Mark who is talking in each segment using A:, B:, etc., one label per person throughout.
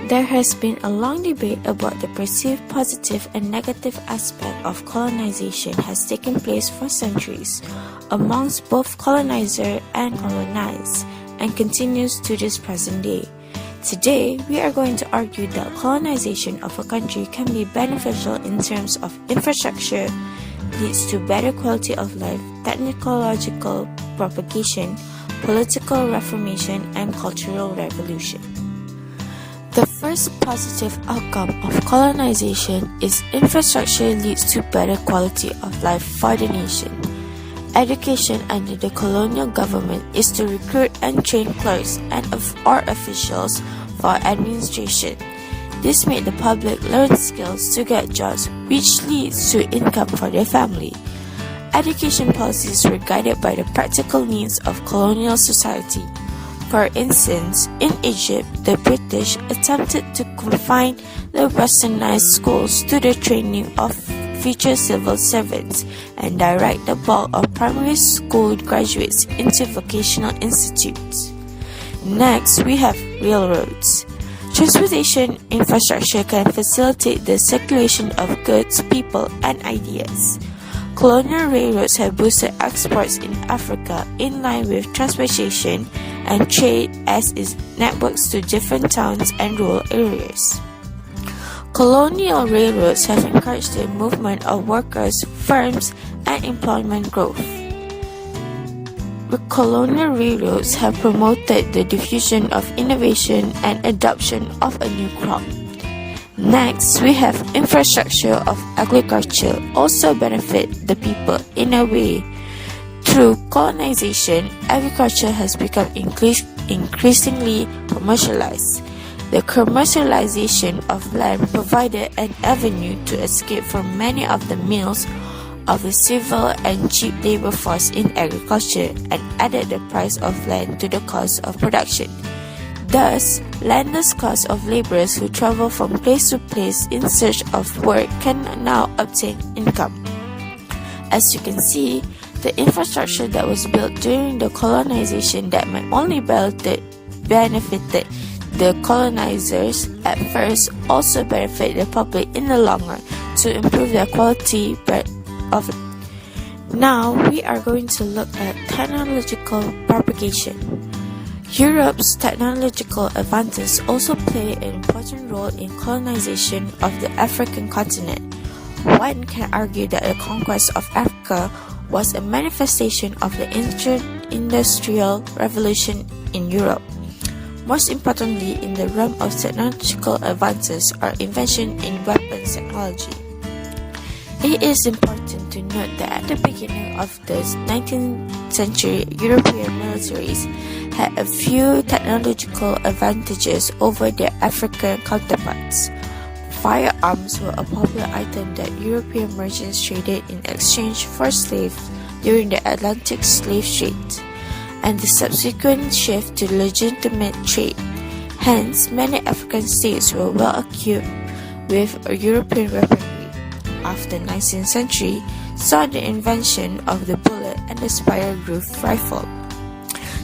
A: There has been a long debate about the perceived positive and negative aspect of colonization has taken place for centuries amongst both colonizer and colonized, and continues to this present day. Today, we are going to argue that colonization of a country can be beneficial in terms of infrastructure, leads to better quality of life, technological propagation, political reformation, and cultural revolution. The first positive outcome of colonization is infrastructure leads to better quality of life for the nation. Education under the colonial government is to recruit and train clerks and or officials for administration. This made the public learn skills to get jobs, which leads to income for their family. Education policies were guided by the practical needs of colonial society. For instance, in Egypt, the British attempted to confine the westernized schools to the training of future civil servants and direct the bulk of primary school graduates into vocational institutes. Next, we have railroads. Transportation infrastructure can facilitate the circulation of goods, people, and ideas. Colonial railroads have boosted exports in Africa in line with transportation and trade as its networks to different towns and rural areas. Colonial railroads have encouraged the movement of workers, firms, and employment growth. Colonial railroads have promoted the diffusion of innovation and adoption of a new crop. Next, we have infrastructure of agriculture also benefit the people in a way. Through colonization, agriculture has become increasingly commercialized. The commercialization of land provided an avenue to escape from many of the mills of the civil and cheap labor force in agriculture and added the price of land to the cost of production. Thus, landless cost of laborers who travel from place to place in search of work can now obtain income. As you can see, the infrastructure that was built during the colonization that might only benefited the colonizers at first also benefit the public in the long run to improve their quality of it. Now, we are going to look at technological propagation. Europe's technological advances also play an important role in colonization of the African continent. One can argue that the conquest of Africa was a manifestation of the industrial revolution in Europe. Most importantly, in the realm of technological advances are invention in weapons technology. It is important to note that at the beginning of the 19th century, European militaries had a few technological advantages over their African counterparts. Firearms were a popular item that European merchants traded in exchange for slaves during the Atlantic slave trade, and the subsequent shift to legitimate trade. Hence, many African states were well equipped with European weaponry. After the 19th century, saw the invention of the bullet and the spiral-grooved rifle.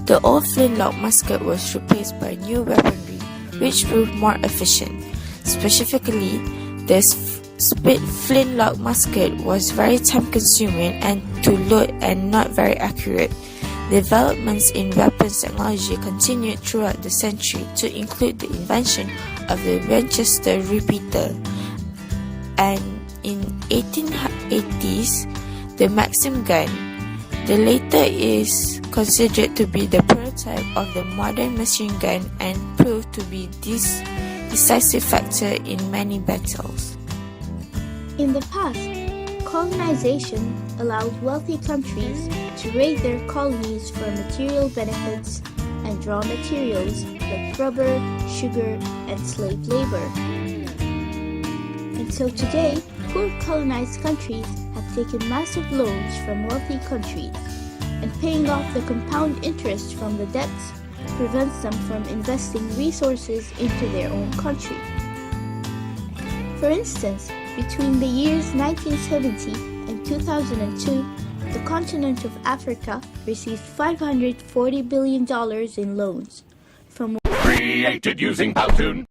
A: The old flintlock musket was replaced by new weaponry, which proved more efficient. Specifically, the split flintlock musket was very time-consuming and to load and not very accurate. Developments in weapons technology continued throughout the century to include the invention of the Winchester repeater, and in 1880s, the Maxim gun. The latter is considered to be the prototype of the modern machine gun and proved to be decisive factor in many battles.
B: In the past, colonization allowed wealthy countries to raid their colonies for material benefits and raw materials like rubber, sugar, and slave labor. And so today, poor colonized countries have taken massive loans from wealthy countries, and paying off the compound interest from the debts prevents them from investing resources into their own country. For instance, between the years 1970 and 2002, the continent of Africa received $540 billion in loans from
C: created using Powtoon.